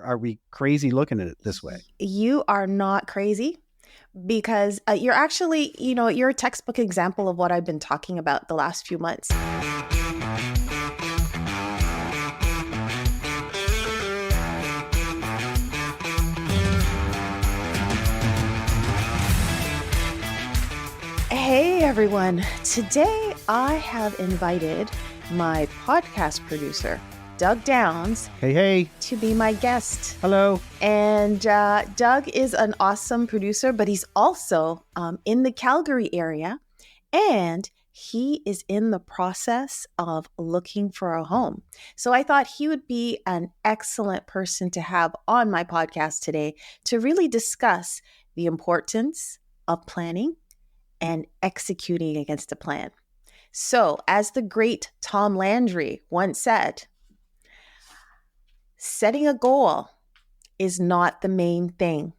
are we crazy looking at it this way? You are not crazy because you're actually, you're a textbook example of what I've been talking about the last few months. Hey everyone, today I have invited my podcast producer, Doug Downs, Hey, to be my guest. hello. And Doug is an awesome producer, but he's also in the Calgary area, and he is in the process of looking for a home. So I thought he would be an excellent person to have on my podcast today to really discuss the importance of planning and executing against a plan. So, as the great Tom Landry once said, setting a goal is not the main thing.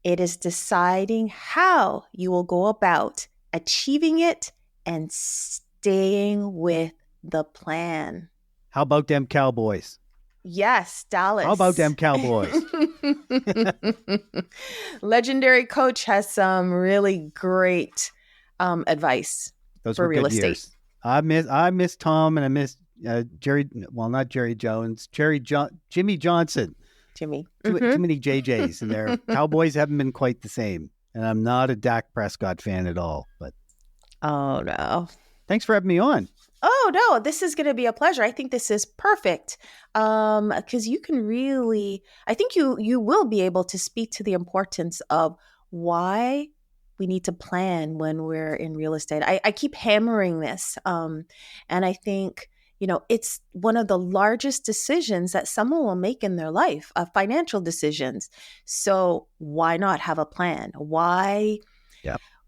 It is deciding how you will go about achieving it and staying with the plan. How about them Cowboys? Yes, Dallas. How about them Cowboys? Legendary coach has some really great advice Those for were real good estate. years. I miss Tom, and I miss Jerry. Well, not Jerry Jones. Jimmy Johnson. Jimmy. Too many JJs in there. Cowboys haven't been quite the same, and I'm not a Dak Prescott fan at all. But Oh, no. thanks for having me on. Oh, no, this is going to be a pleasure. I think this is perfect because you can really, I think you will be able to speak to the importance of why we need to plan when we're in real estate. I keep hammering this. And I think, it's one of the largest decisions that someone will make in their life, financial decisions. So why not have a plan? Why,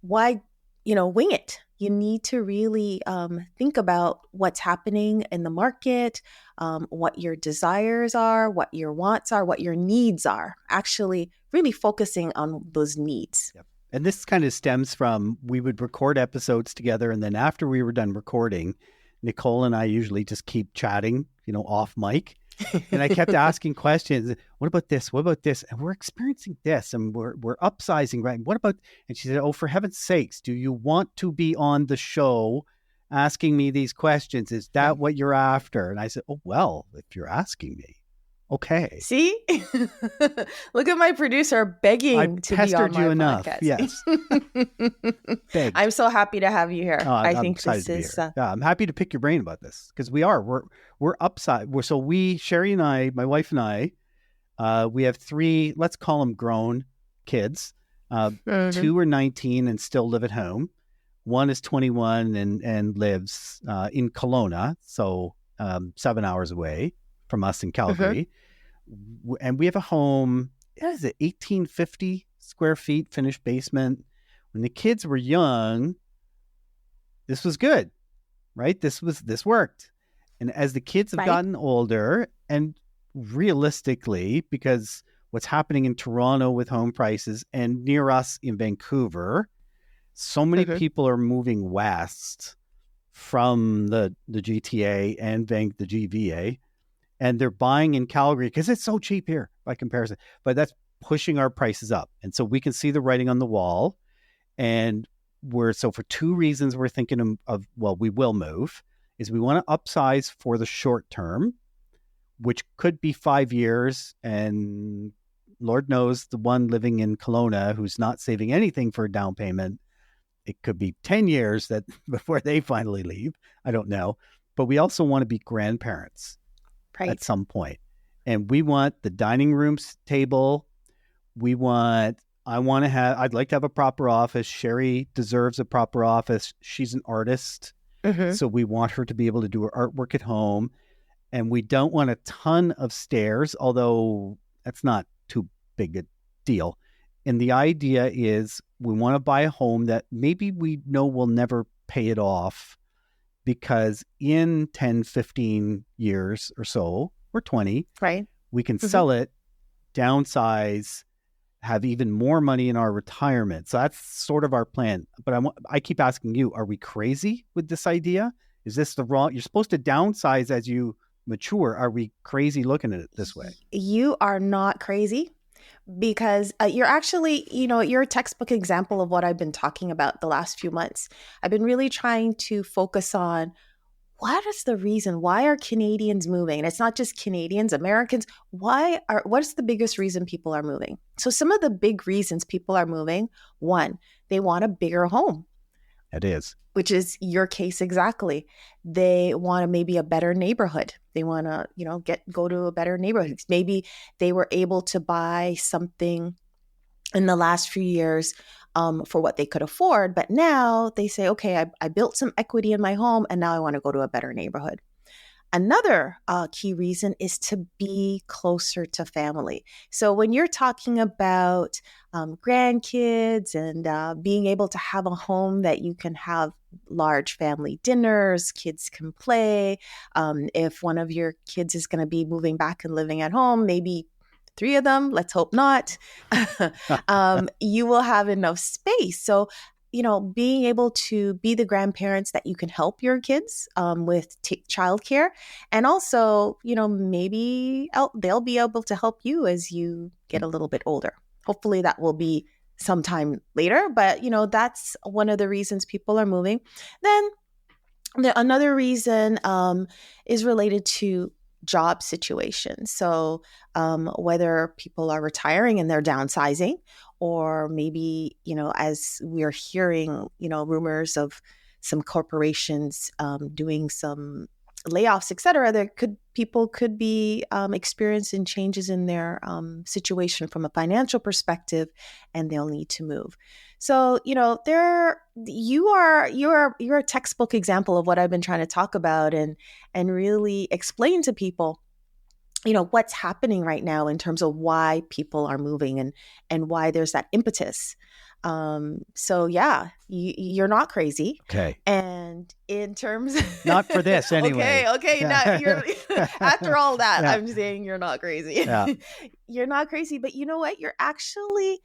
wing it? You need to really think about what's happening in the market, what your desires are, what your wants are, what your needs are. Actually, really focusing on those needs. Yep. And this kind of stems from, we would record episodes together, and then after we were done recording, Nicole and I usually just keep chatting, off mic. And I kept asking questions. What about this? What about this? And we're experiencing this, and we're upsizing, right? What about? And she said, "Oh, for heaven's sakes, do you want to be on the show asking me these questions? Is that what you're after?" And I said, "Oh, well, if you're asking me, okay." See, look at my producer begging to be on my you enough. podcast. Yes, I'm so happy to have you here. I think this is. I'm happy to pick your brain about this because we're upside. Sherry and I, my wife and I, we have 3. Let's call them grown kids. 2 are 19 and still live at home. 1 is 21 and lives in Kelowna, so 7 hours away from us in Calgary. And we have a home, 1850 square feet, finished basement. When the kids were young, this was good, right? This worked. And as the kids have gotten older, and realistically, because what's happening in Toronto with home prices and near us in Vancouver, so many people are moving west from the GTA and the GVA. And they're buying in Calgary because it's so cheap here by comparison. But that's pushing our prices up. And so we can see the writing on the wall. And for 2 reasons we're thinking of we will move, is we want to upsize for the short term, which could be 5 years. And Lord knows the one living in Kelowna who's not saving anything for a down payment, it could be 10 years that before they finally leave. I don't know. But we also want to be grandparents. At some point. And we want the dining room table. I'd like to have a proper office. Sherry deserves a proper office. She's an artist. So we want her to be able to do her artwork at home. And we don't want a ton of stairs, although that's not too big a deal. And the idea is we want to buy a home that maybe we know we'll never pay it off, because in 10, 15 years or so, or 20, we can sell it, downsize, have even more money in our retirement. So that's sort of our plan. But I keep asking you, are we crazy with this idea? Is this the wrong? You're supposed to downsize as you mature, are we crazy looking at it this way? You are not crazy, because you're actually, you're a textbook example of what I've been talking about the last few months. I've been really trying to focus on what is the reason, why are Canadians moving? And it's not just Canadians, Americans. What's the biggest reason people are moving? So some of the big reasons people are moving: one, they want a bigger home. It is. Which is your case exactly. They want maybe a better neighborhood. They want to, go to a better neighborhood. Maybe they were able to buy something in the last few years for what they could afford, but now they say, okay, I built some equity in my home, and now I want to go to a better neighborhood. Another key reason is to be closer to family. So when you're talking about grandkids and being able to have a home that you can have large family dinners, kids can play. If one of your kids is going to be moving back and living at home, maybe 3 of them, let's hope not, you will have enough space. So being able to be the grandparents that you can help your kids with childcare. And also, maybe they'll be able to help you as you get a little bit older. Hopefully that will be sometime later. But, that's one of the reasons people are moving. Then another reason is related to job situation. So whether people are retiring and they're downsizing, or maybe, as we're hearing, rumors of some corporations doing some layoffs, et cetera, people could be experiencing changes in their situation from a financial perspective, and they'll need to move. So, you're a textbook example of what I've been trying to talk about and really explain to people, what's happening right now in terms of why people are moving and why there's that impetus. So yeah, you're not crazy. Okay. And in terms not for this anyway. Okay. Now after all that, yeah. I'm saying you're not crazy. Yeah. You're not crazy, but you know what? You're actually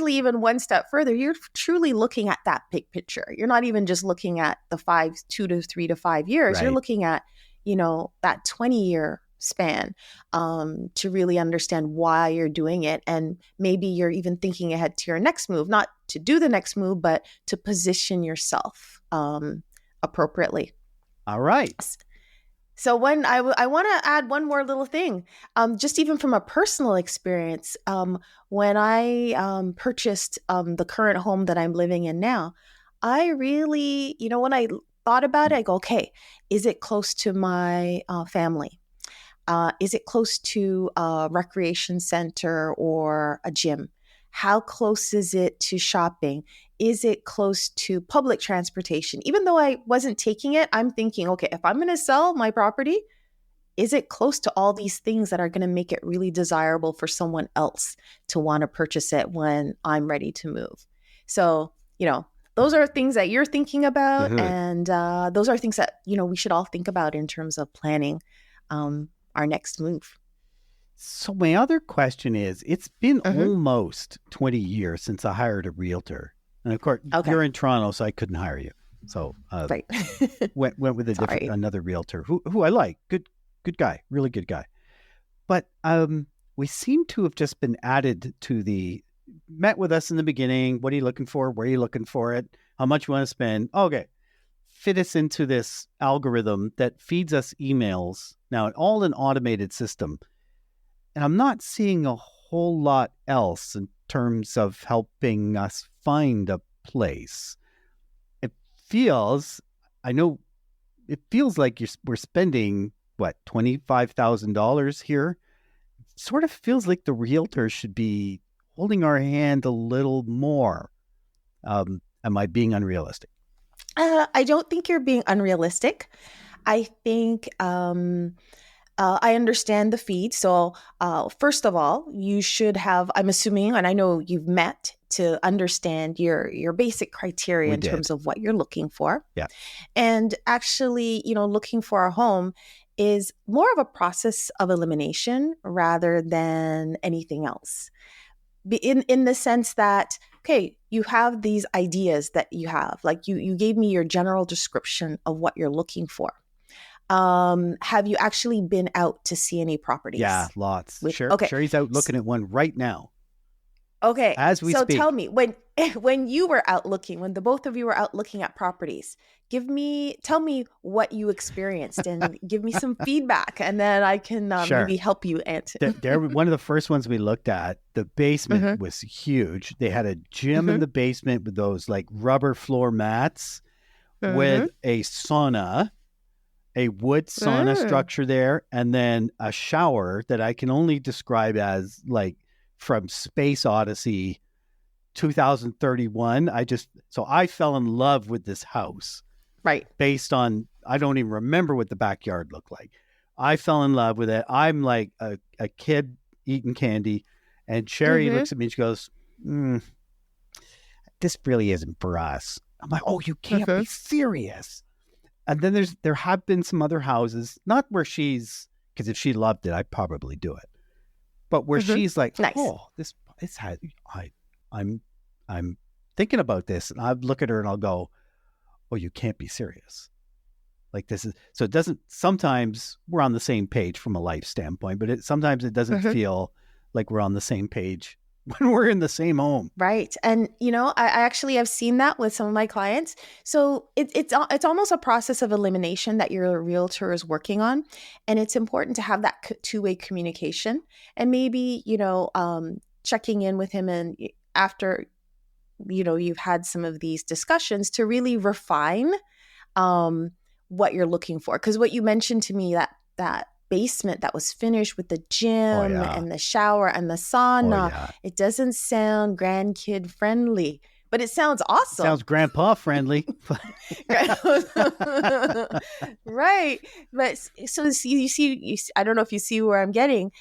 even one step further. You're truly looking at that big picture. You're not even just looking at the 2 to 3 to 5 years. Right. You're looking at, that 20-year span to really understand why you're doing it. And maybe you're even thinking ahead to your next move, not to do the next move, but to position yourself appropriately. All right. So when I want to add one more little thing, just even from a personal experience, when I purchased the current home that I'm living in now, I really, when I thought about it, I go, okay, is it close to my family? Is it close to a recreation center or a gym? How close is it to shopping? Is it close to public transportation? Even though I wasn't taking it, I'm thinking, okay, if I'm going to sell my property, is it close to all these things that are going to make it really desirable for someone else to want to purchase it when I'm ready to move? So, those are things that you're thinking about. Mm-hmm. And those are things that, we should all think about in terms of planning our next move. So my other question is, it's been almost 20 years since I hired a realtor. And of course, you're in Toronto, so I couldn't hire you. So right. went with another realtor who I like. Good guy, really good guy. But we seem to have just been added to met with us in the beginning. What are you looking for? Where are you looking for it? How much you want to spend? Okay. Fit us into this algorithm that feeds us emails. Now, all an automated system. And I'm not seeing a whole lot else in terms of helping us find a place. It feels like we're spending, $25,000 here? It sort of feels like the realtor should be holding our hand a little more. Am I being unrealistic? I don't think you're being unrealistic. I think I understand the feed. So first of all, you should have, I'm assuming, and I know you've met to understand your basic criteria in terms of what you're looking for. Yeah. And actually, looking for a home is more of a process of elimination rather than anything else. In the sense that, okay, you have these ideas that you have, like you gave me your general description of what you're looking for. Have you actually been out to see any properties? Yeah, lots. Okay. Sherry's out looking at one right now. Okay. As we So speak. tell me, when you were out looking, when the both of you were out looking at properties, tell me what you experienced and give me some feedback, and then I can maybe help you answer. One of the first ones we looked at, the basement was huge. They had a gym in the basement with those like rubber floor mats with a sauna, a wood sauna structure there, and then a shower that I can only describe as like from Space Odyssey 2031. So I fell in love with this house. Right. Based on, I don't even remember what the backyard looked like. I fell in love with it. I'm like a kid eating candy. And Sherry looks at me and she goes, this really isn't for us. I'm like, oh, you can't be serious. And then there have been some other houses, not where because if she loved it, I'd probably do it. But where she's like, nice. Oh, I'm thinking about this. And I look at her and I'll go, oh, you can't be serious. Like this is, so it doesn't, sometimes we're on the same page from a life standpoint, but sometimes it doesn't feel like we're on the same page when we're in the same home. Right. And, I actually have seen that with some of my clients. So it's almost a process of elimination that your realtor is working on. And it's important to have that two-way communication and maybe, checking in with him and after, you've had some of these discussions to really refine what you're looking for. Because what you mentioned to me, that basement that was finished with the gym and the shower and the sauna, it doesn't sound grandkid friendly, but it sounds awesome. It sounds grandpa friendly. Right. But so you see, I don't know if you see where I'm getting.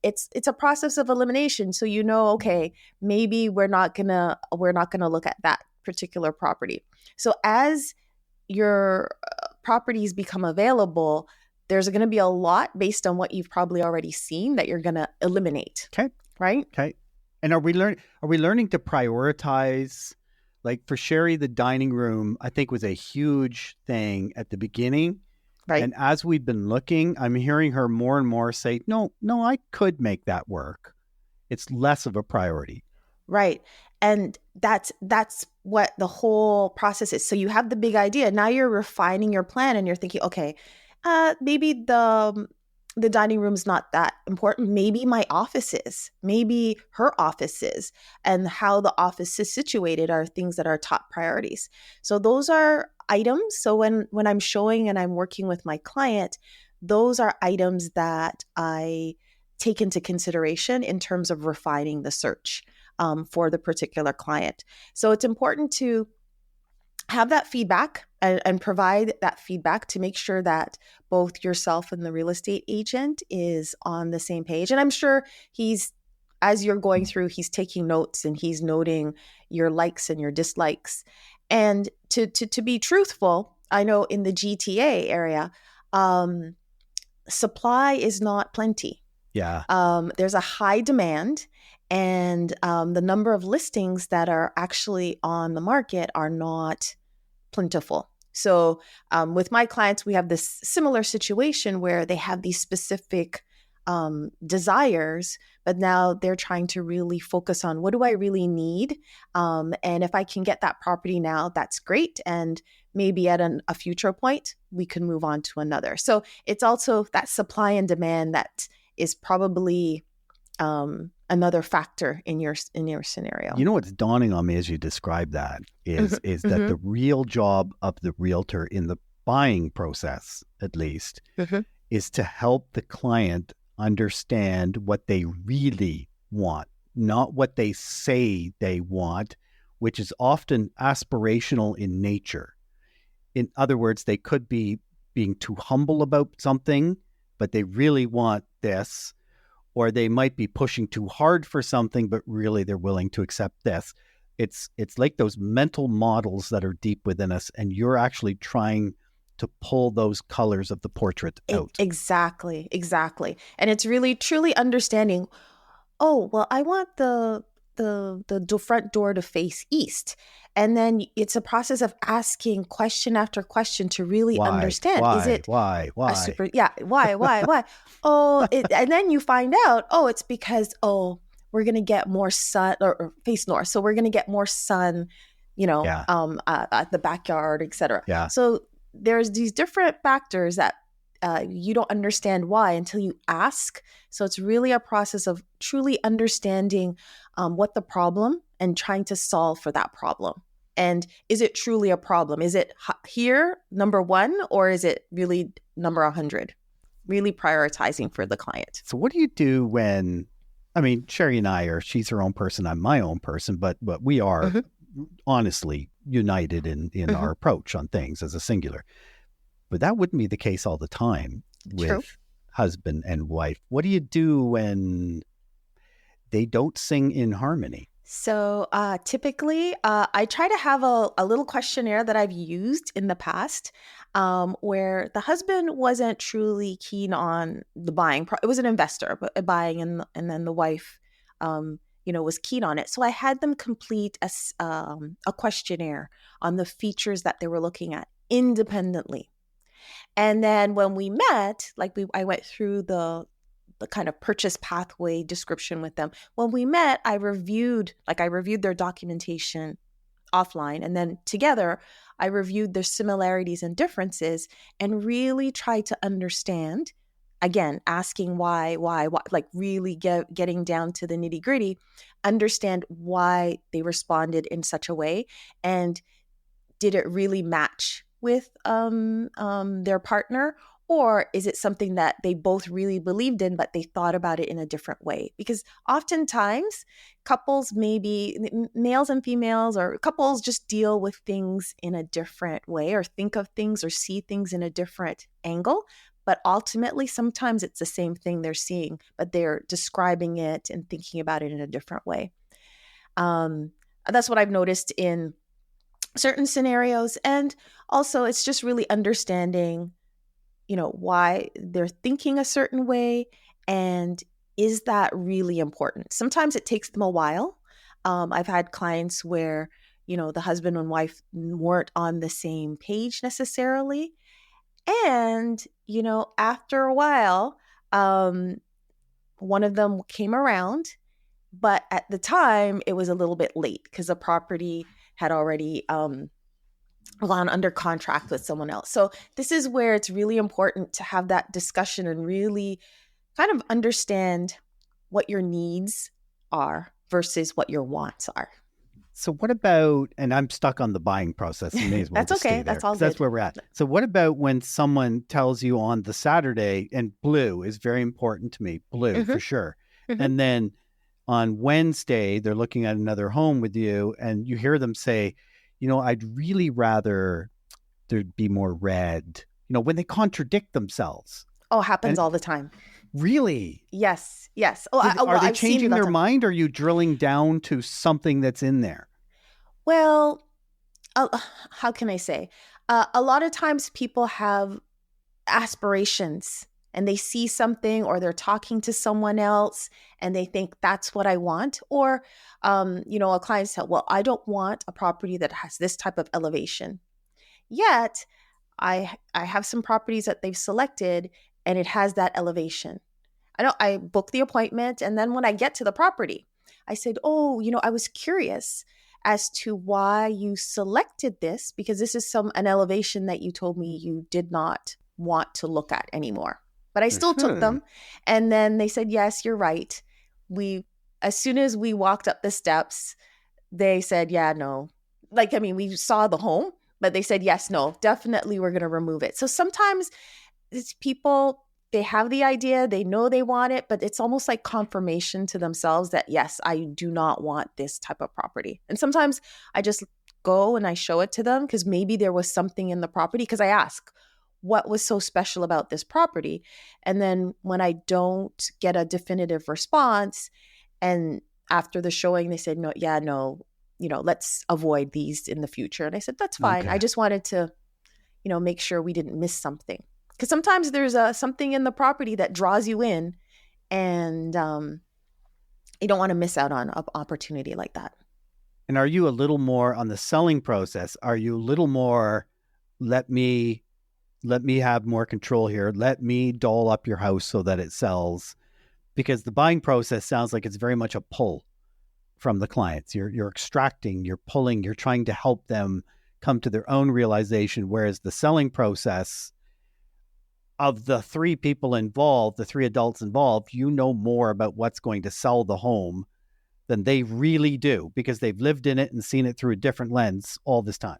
It's a process of elimination. So okay, maybe we're not gonna look at that particular property. So as your properties become available, there's going to be a lot based on what you've probably already seen that you're going to eliminate. Okay. Right. Okay. And are we learning to prioritize? Like for Sherry, the dining room, I think, was a huge thing at the beginning. Right. And as we've been looking, I'm hearing her more and more say, no, I could make that work. It's less of a priority. Right. And that's what the whole process is. So you have the big idea. Now you're refining your plan and you're thinking, okay, maybe the dining room's not that important. Maybe my office is. Maybe her office is. And how the office is situated are things that are top priorities. So those are items. So when I'm showing and I'm working with my client, those are items that I take into consideration in terms of refining the search for the particular client. So it's important to have that feedback and provide that feedback to make sure that both yourself and the real estate agent is on the same page. And I'm sure as you're going through, he's taking notes and he's noting your likes and your dislikes. And to be truthful, I know in the GTA area, supply is not plenty. Yeah. There's a high demand. And the number of listings that are actually on the market are not plentiful. So with my clients, we have this similar situation where they have these specific desires, but now they're trying to really focus on what do I really need? And if I can get that property now, that's great. And maybe at a future point, we can move on to another. So it's also that supply and demand that is probably another factor in your scenario. You know what's dawning on me as you describe that is that the real job of the realtor in the buying process, at least, is to help the client understand what they really want, not what they say they want, which is often aspirational in nature. In other words, they could be being too humble about something, but they really want this. Or they might be pushing too hard for something, but really they're willing to accept this. It's like those mental models that are deep within us, and you're actually trying to pull those colors of the portrait out. Exactly. And it's really truly understanding, oh, well, I want the the front door to face east? And then it's a process of asking question after question to really understand. Is it a why? super, yeah, why? Oh, and then you find out, oh, it's because, oh, we're going to get more sun, or face north. So we're going to get more sun, Yeah. at the backyard, etc. Yeah. So there's these different factors that you don't understand why until you ask. So it's really a process of truly understanding what the problem and trying to solve for that problem. And is it truly a problem? Is it here, number one, or is it really number 100? Really prioritizing for the client. So what do you do when, I mean, Sherry and I she's her own person, I'm my own person, but we are honestly united in our approach on things as a singular. But that wouldn't be the case all the time with True. husband and wife. What do you do when they don't sing in harmony? So typically, I try to have a little questionnaire that I've used in the past where the husband wasn't truly keen on the buying. It was an investor, but buying, and then the wife, was keen on it. So I had them complete a questionnaire on the features that they were looking at independently. And then when we met, I went through the kind of purchase pathway description with them. When we met, I reviewed their documentation offline, and then together I reviewed their similarities and differences and really tried to understand, again, asking why, like really getting down to the nitty-gritty, understand why they responded in such a way, and did it really match with their partner, or is it something that they both really believed in, but they thought about it in a different way? Because oftentimes couples, maybe males and females, or couples just deal with things in a different way, or think of things or see things in a different angle. But ultimately, sometimes it's the same thing they're seeing, but they're describing it and thinking about it in a different way. That's what I've noticed in certain scenarios. And also, it's just really understanding why they're thinking a certain way, and is that really important? Sometimes it takes them a while. I've had clients where, the husband and wife weren't on the same page necessarily. And, after a while, one of them came around, but at the time it was a little bit late because the property had already gone under contract with someone else. So this is where it's really important to have that discussion and really kind of understand what your needs are versus what your wants are. So what about, and I'm stuck on the buying process. You may as well That's just okay. stay there, That's all good. that's where we're at. So what about when someone tells you on the Saturday, and blue is very important to me, blue for sure. And then on Wednesday, they're looking at another home with you, and you hear them say, I'd really rather there'd be more red, when they contradict themselves. Oh, happens all the time. Really? Yes. Oh, are they I've changing their mind? Or are you drilling down to something that's in there? Well, how can I say? A lot of times people have aspirations, and they see something, or they're talking to someone else and they think that's what I want. Or, a client said, well, I don't want a property that has this type of elevation. Yet I have some properties that they've selected and it has that elevation. I booked the appointment, and then when I get to the property, I said, oh, I was curious as to why you selected this, because this is an elevation that you told me you did not want to look at anymore. But I still took them. And then they said, yes, you're right. As soon as we walked up the steps, they said, yeah, no. We saw the home, but they said, yes, no, definitely we're going to remove it. So sometimes it's people, they have the idea, they know they want it, but it's almost like confirmation to themselves that, yes, I do not want this type of property. And sometimes I just go and I show it to them, because maybe there was something in the property, because I ask, what was so special about this property? And then when I don't get a definitive response, and after the showing, they said, no, let's avoid these in the future. And I said, that's fine. Okay. I just wanted to, make sure we didn't miss something. Because sometimes there's something in the property that draws you in, and You don't want to miss out on an opportunity like that. And are you a little more on the selling process? Are you a little more, let me have more control here. Let me doll up your house so that it sells? Because the buying process sounds like it's very much a pull from the clients. You're extracting, you're pulling, you're trying to help them come to their own realization. Whereas the selling process, of the three people involved, the three adults involved, you know more about what's going to sell the home than they really do, because they've lived in it and seen it through a different lens all this time.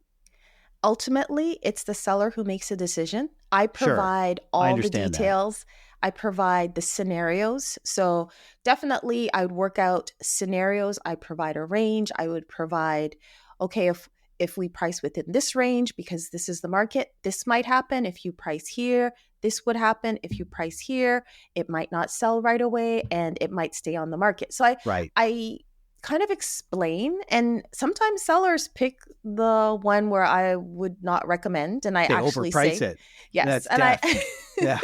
Ultimately, it's the seller who makes a decision. I Sure, provide I all the understand that. details. I provide the scenarios. So definitely I would work out scenarios. I provide a range. I would provide, okay, if we price within this range, because this is the market, this might happen. If you price here, this would happen. If you price here, it might not sell right away and it might stay on the market. So Right. I kind of explain, and sometimes sellers pick the one where I would not recommend, and I They actually overprice say it. yes, That's and I death. Yeah.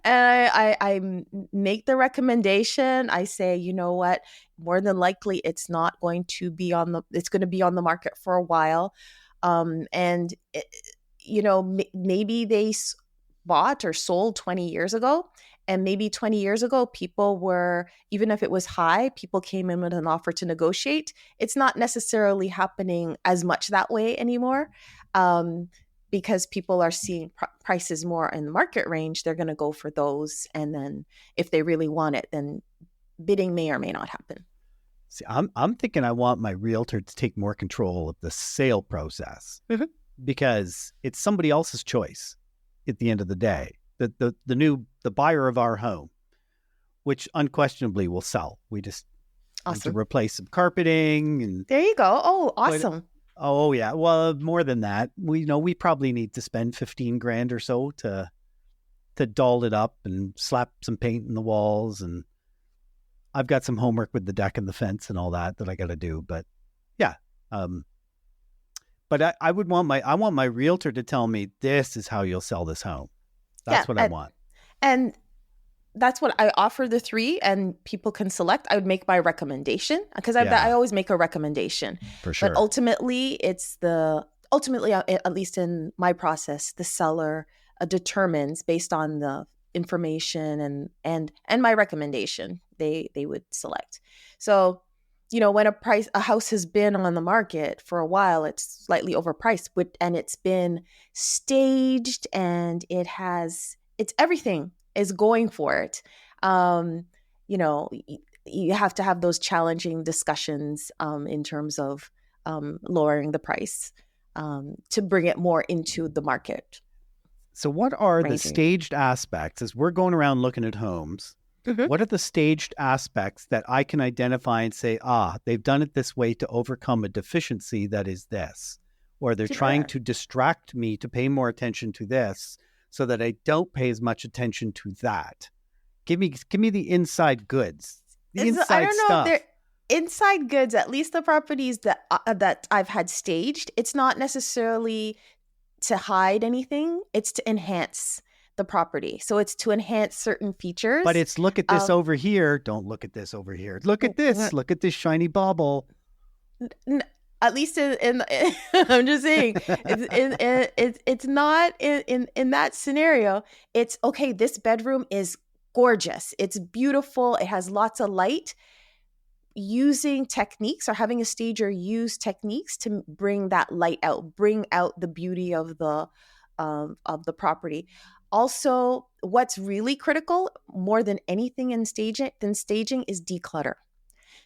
and I make the recommendation. I say, you know what, more than likely it's not going to be it's going to be on the market for a while, and maybe they bought or sold 20 years ago. And maybe 20 years ago, people were, even if it was high, people came in with an offer to negotiate. It's not necessarily happening as much that way anymore, because people are seeing prices more in the market range. They're going to go for those. And then if they really want it, then bidding may or may not happen. See, I'm thinking I want my realtor to take more control of the sale process, because it's somebody else's choice at the end of the day. The buyer of our home, which unquestionably will sell. We just need to Awesome. replace some carpeting and There you go. Oh, awesome. oh yeah. Well, more than that, we probably need to spend 15 grand or so to doll it up and slap some paint in the walls, and I've got some homework with the deck and the fence and all that I got to do. But yeah, but I want my realtor to tell me, this is how you'll sell this home. That's Yeah. what I want. And that's what I offer, the three, and people can select. I would make my recommendation, because I always make a recommendation. For But sure. ultimately, at least in my process, the seller determines based on the information and my recommendation. They would select. So, when a house has been on the market for a while, it's slightly overpriced, and it's been staged, and it's everything is going for it. You have to have those challenging discussions in terms of lowering the price to bring it more into the market. So what are the Ranging. staged aspects as we're going around looking at homes? What are the staged aspects that I can identify and say, they've done it this way to overcome a deficiency that is this, or they're trying to distract me to pay more attention to this so that I don't pay as much attention to that? Give me the inside goods, the inside stuff. Inside goods, at least the properties that I've had staged, it's not necessarily to hide anything. It's to enhance the property. So it's to enhance certain features. But it's, look at this over here. Don't look at this over here. Look at this. Look at this shiny bauble. At least I'm just saying, it's not in that scenario. It's okay. This bedroom is gorgeous. It's beautiful. It has lots of light. Using techniques, or having a stager use techniques to bring that light out, bring out the beauty of the property. Also, what's really critical more than anything in staging is declutter.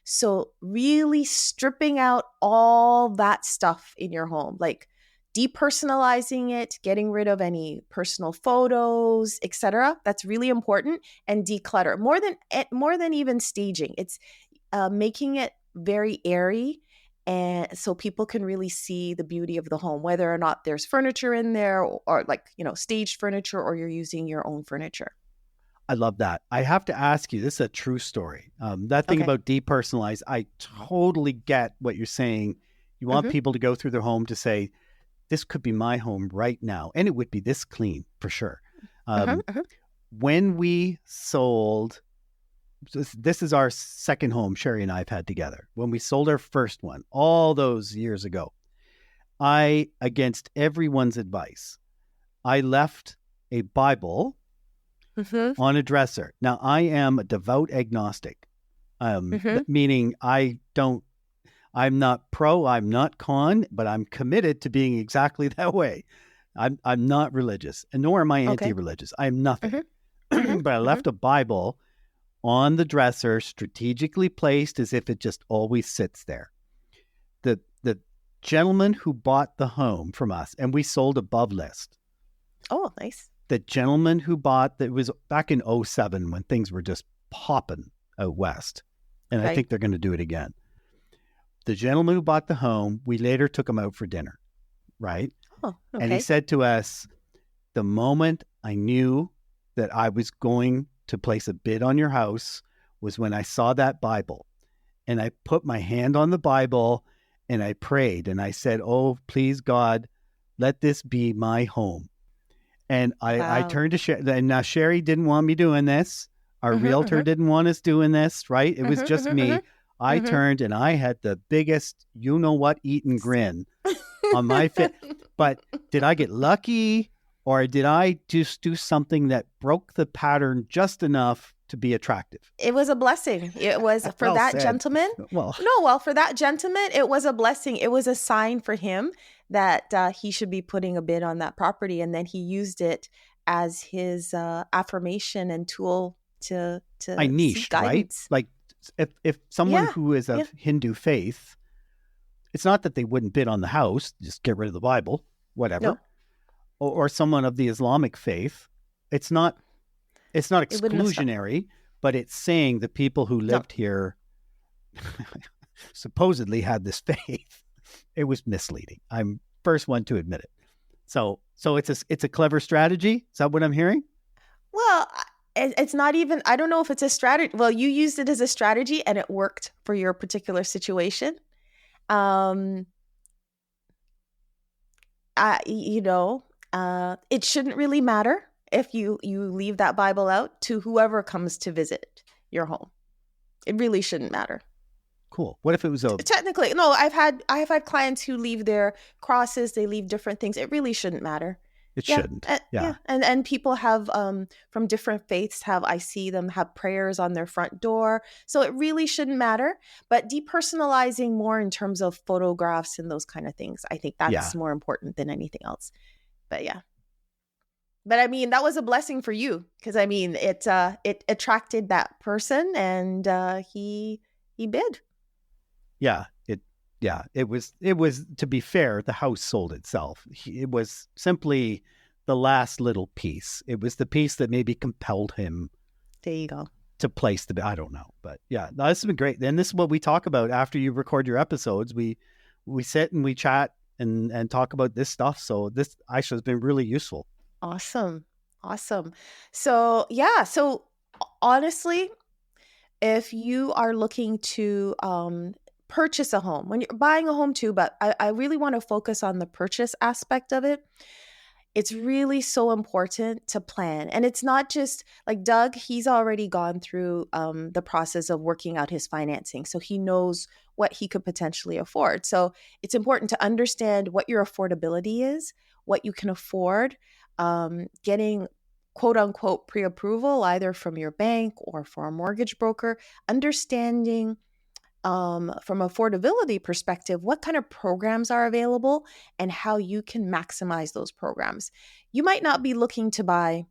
So really stripping out all that stuff in your home, like depersonalizing it, getting rid of any personal photos, etc. That's really important. And declutter more than even staging. It's making it very airy, and so people can really see the beauty of the home, whether or not there's furniture in there, or staged furniture, or you're using your own furniture. I love that. I have to ask you, this is a true story. That thing about depersonalized, I totally get what you're saying. You want people to go through their home to say, this could be my home right now, and it would be this clean for sure. When we sold this is our second home Sherry and I have had together. When we sold our first one all those years ago, I, against everyone's advice, I left a Bible on a dresser. Now, I am a devout agnostic, meaning I'm not pro, I'm not con, but I'm committed to being exactly that way. I'm not religious, and nor am I anti-religious. I'm nothing. But I left a Bible on the dresser, strategically placed as if it just always sits there. The gentleman who bought the home from us, and we sold above list. Oh, nice. The gentleman who bought, that was back in 2007 when things were just popping out west. And I think they're going to do it again. The gentleman who bought the home, we later took him out for dinner, right? Oh, okay. And he said to us, the moment I knew that I was going to place a bid on your house was when I saw that Bible. And I put my hand on the Bible and I prayed and I said, oh, please God, let this be my home. And I turned to Sherry. And now Sherry didn't want me doing this. Our realtor didn't want us doing this, right? It was just me. I turned and I had the biggest, you know what, eating grin on my face. But did I get lucky, or did I just do something that broke the pattern just enough to be attractive? It was a blessing. It was for that gentleman. For that gentleman, it was a blessing. It was a sign for him that he should be putting a bid on that property. And then he used it as his affirmation and tool to I niched, right? Like if someone who is of Hindu faith, it's not that they wouldn't bid on the house, just get rid of the Bible, whatever. No. Or someone of the Islamic faith, it's not exclusionary, but it's saying the people who lived here supposedly had this faith. It was misleading. I'm first one to admit it. So it's a clever strategy. Is that what I'm hearing? Well, it's not even, I don't know if it's a strategy. Well, you used it as a strategy and it worked for your particular situation. It shouldn't really matter if you leave that Bible out to whoever comes to visit your home. It really shouldn't matter. Cool. What if it was technically? No, I've had clients who leave their crosses. They leave different things. It really shouldn't matter. It shouldn't. And people have from different faiths I see them have prayers on their front door. So it really shouldn't matter. But depersonalizing more in terms of photographs and those kind of things, I think that's more important than anything else. But yeah. But I mean, that was a blessing for you because I mean, it attracted that person and he bid. It was, to be fair, the house sold itself. It was simply the last little piece. It was the piece that maybe compelled him. There you go. To place the, I don't know, but yeah, no, this has been great. And this is what we talk about after you record your episodes. We sit and we chat and talk about this stuff. So this actually has been really useful. Awesome. So honestly, if you are looking to purchase a home, when you're buying a home too, but I really want to focus on the purchase aspect of it. It's really so important to plan. And it's not just like Doug, he's already gone through the process of working out his financing. So he knows what he could potentially afford. So it's important to understand what your affordability is, what you can afford, getting quote unquote pre-approval either from your bank or for a mortgage broker, understanding from affordability perspective, what kind of programs are available and how you can maximize those programs. You might not be looking to buy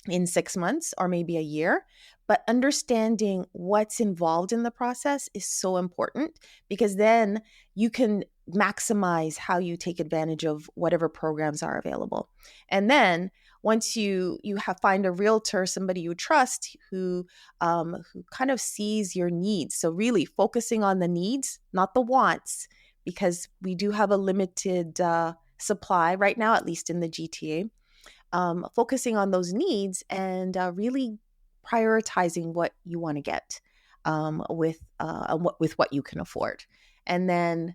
in 6 months or maybe a year, but understanding what's involved in the process is so important because then you can maximize how you take advantage of whatever programs are available. And then once you find a realtor, somebody you trust who kind of sees your needs. So really focusing on the needs, not the wants, because we do have a limited supply right now, at least in the GTA. Focusing on those needs and really prioritizing what you want to get with what you can afford, and then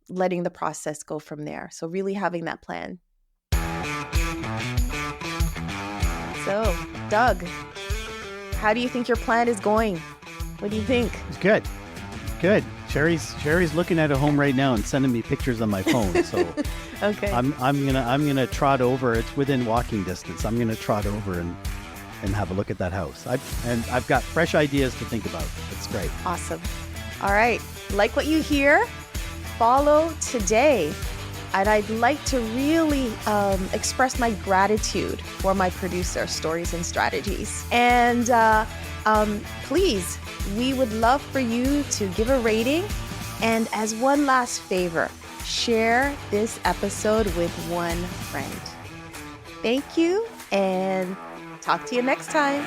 letting the process go from there. So really having that plan. So, Doug, How do you think your plan is going? What do you think? It's good. Sherry's looking at a home right now and sending me pictures on my phone. So okay. I'm gonna trot over. It's within walking distance. I'm gonna trot over and have a look at that house. I've got fresh ideas to think about. It's great. Awesome. All right. Like what you hear? Follow today. And I'd like to really express my gratitude for my producer, Stories and Strategies. And please, we would love for you to give a rating. And as one last favor, share this episode with one friend. Thank you, and talk to you next time.